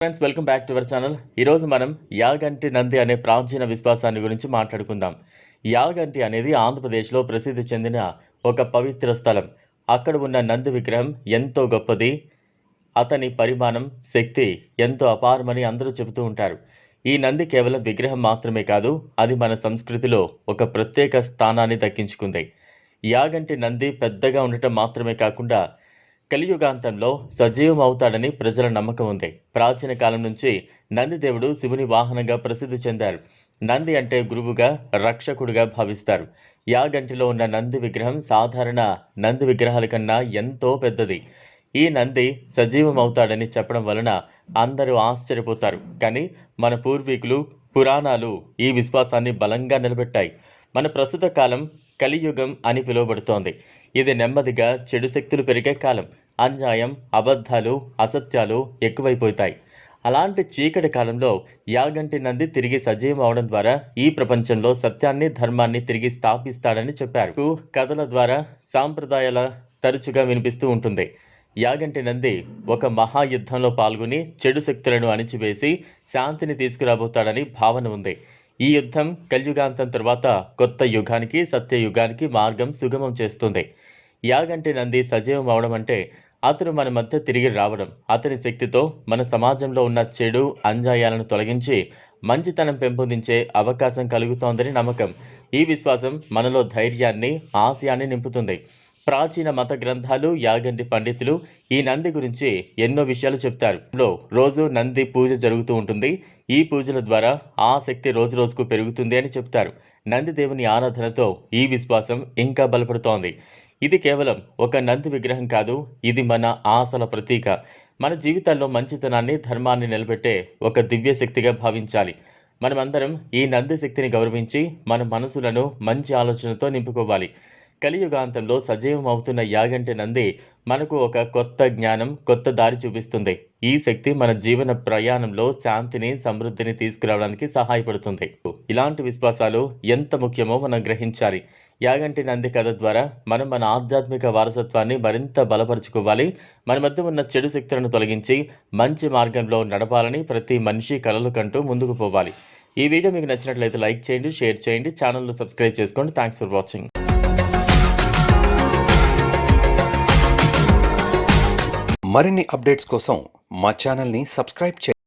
Friends, welcome back to our channel. ఈరోజు మనం యాగంటి నంది అనే ప్రాచీన విశ్వాసాన్ని గురించి మాట్లాడుకుందాం. యాగంటి అనేది ఆంధ్రప్రదేశ్లో ప్రసిద్ధి చెందిన ఒక పవిత్ర స్థలం. అక్కడ ఉన్న నంది విగ్రహం ఎంతో గొప్పది. అతని పరిమాణం, శక్తి ఎంతో అపారమని అందరూ చెబుతూ ఉంటారు. ఈ నంది కేవలం విగ్రహం మాత్రమే కాదు, అది మన సంస్కృతిలో ఒక ప్రత్యేక స్థానాన్ని దక్కించుకుంది. యాగంటి నంది పెద్దగా ఉండటం మాత్రమే కాకుండా కలియుగాంతంలో సజీవం అవుతాడని ప్రజల నమ్మకం ఉంది. ప్రాచీన కాలం నుంచి నందిదేవుడు శివుని వాహనంగా ప్రసిద్ధి చెందారు. నంది అంటే గురువుగా, రక్షకుడిగా భావిస్తారు. యాగంటిలో ఉన్న నంది విగ్రహం సాధారణ నంది విగ్రహాల కన్నా ఎంతో పెద్దది. ఈ నంది సజీవం అవుతాడని చెప్పడం వలన అందరూ ఆశ్చర్యపోతారు. కానీ మన పూర్వీకులు, పురాణాలు ఈ విశ్వాసాన్ని బలంగా నిలబెట్టాయి. మన ప్రస్తుత కాలం కలియుగం అని పిలువబడుతోంది. ఇది నెమ్మదిగా చెడు శక్తులు పెరిగే కాలం. అన్యాయం, అబద్ధాలు, అసత్యాలు ఎక్కువైపోతాయి. అలాంటి చీకటి కాలంలో యాగంటి నంది తిరిగి సజీవం అవడం ద్వారా ఈ ప్రపంచంలో సత్యాన్ని, ధర్మాన్ని తిరిగి స్థాపిస్తాడని చెప్పారు. కథల ద్వారా, సాంప్రదాయాల తరచుగా వినిపిస్తూ ఉంటుంది. యాగంటి నంది ఒక మహాయుద్ధంలో పాల్గొని చెడు శక్తులను అణిచివేసి శాంతిని తీసుకురాబోతాడని భావన ఉంది. ఈ యుద్ధం కలియుగాంతం తర్వాత కొత్త యుగానికి, సత్యయుగానికి మార్గం సుగమం చేస్తుంది. యాగంటి నంది సజీవం అవడం అంటే అతను మన మధ్య తిరిగి రావడం. అతని శక్తితో మన సమాజంలో ఉన్న చెడు, అన్యాయాలను తొలగించి మంచితనం పెంపొందించే అవకాశం కలుగుతోందని నమ్మకం. ఈ విశ్వాసం మనలో ధైర్యాన్ని, ఆశయాన్ని నింపుతుంది. ప్రాచీన మత గ్రంథాలు, యాగంటి పండితులు ఈ నంది గురించి ఎన్నో విషయాలు చెప్తారు. రోజు నంది పూజ జరుగుతూ ఉంటుంది. ఈ పూజల ద్వారా ఆ శక్తి రోజు రోజుకు పెరుగుతుంది అని చెప్తారు. నంది దేవుని ఆరాధనతో ఈ విశ్వాసం ఇంకా బలపడుతోంది. ఇది కేవలం ఒక నంది విగ్రహం కాదు, ఇది మన ఆశల ప్రతీక. మన జీవితాల్లో మంచితనాన్ని, ధర్మాన్ని నిలబెట్టే ఒక దివ్య శక్తిగా భావించాలి. మనమందరం ఈ నంది శక్తిని గౌరవించి మన మనసులను మంచి ఆలోచనతో నింపుకోవాలి. కలియుగాంతంలో సజీవం అవుతున్న యాగంటి నంది మనకు ఒక కొత్త జ్ఞానం, కొత్త దారి చూపిస్తుంది. ఈ శక్తి మన జీవన ప్రయాణంలో శాంతిని, సమృద్ధిని తీసుకురావడానికి సహాయపడుతుంది. ఇలాంటి విశ్వాసాలు ఎంత ముఖ్యమో మనం గ్రహించాలి. యాగంటి నంది కథ ద్వారా మనం మన ఆధ్యాత్మిక వారసత్వాన్ని మరింత బలపరుచుకోవాలి. మన మధ్య ఉన్న చెడు శక్తులను తొలగించి మంచి మార్గంలో నడపాలని ప్రతి మనిషి కలలు కంటూ ముందుకు పోవాలి. ఈ వీడియో మీకు నచ్చినట్లయితే లైక్ చేయండి, షేర్ చేయండి, ఛానల్ను సబ్స్క్రైబ్ చేసుకోండి. Thanks for watching. మరిన్ని అప్డేట్స్ కోసం మా ఛానల్ని సబ్స్క్రైబ్ చేయండి.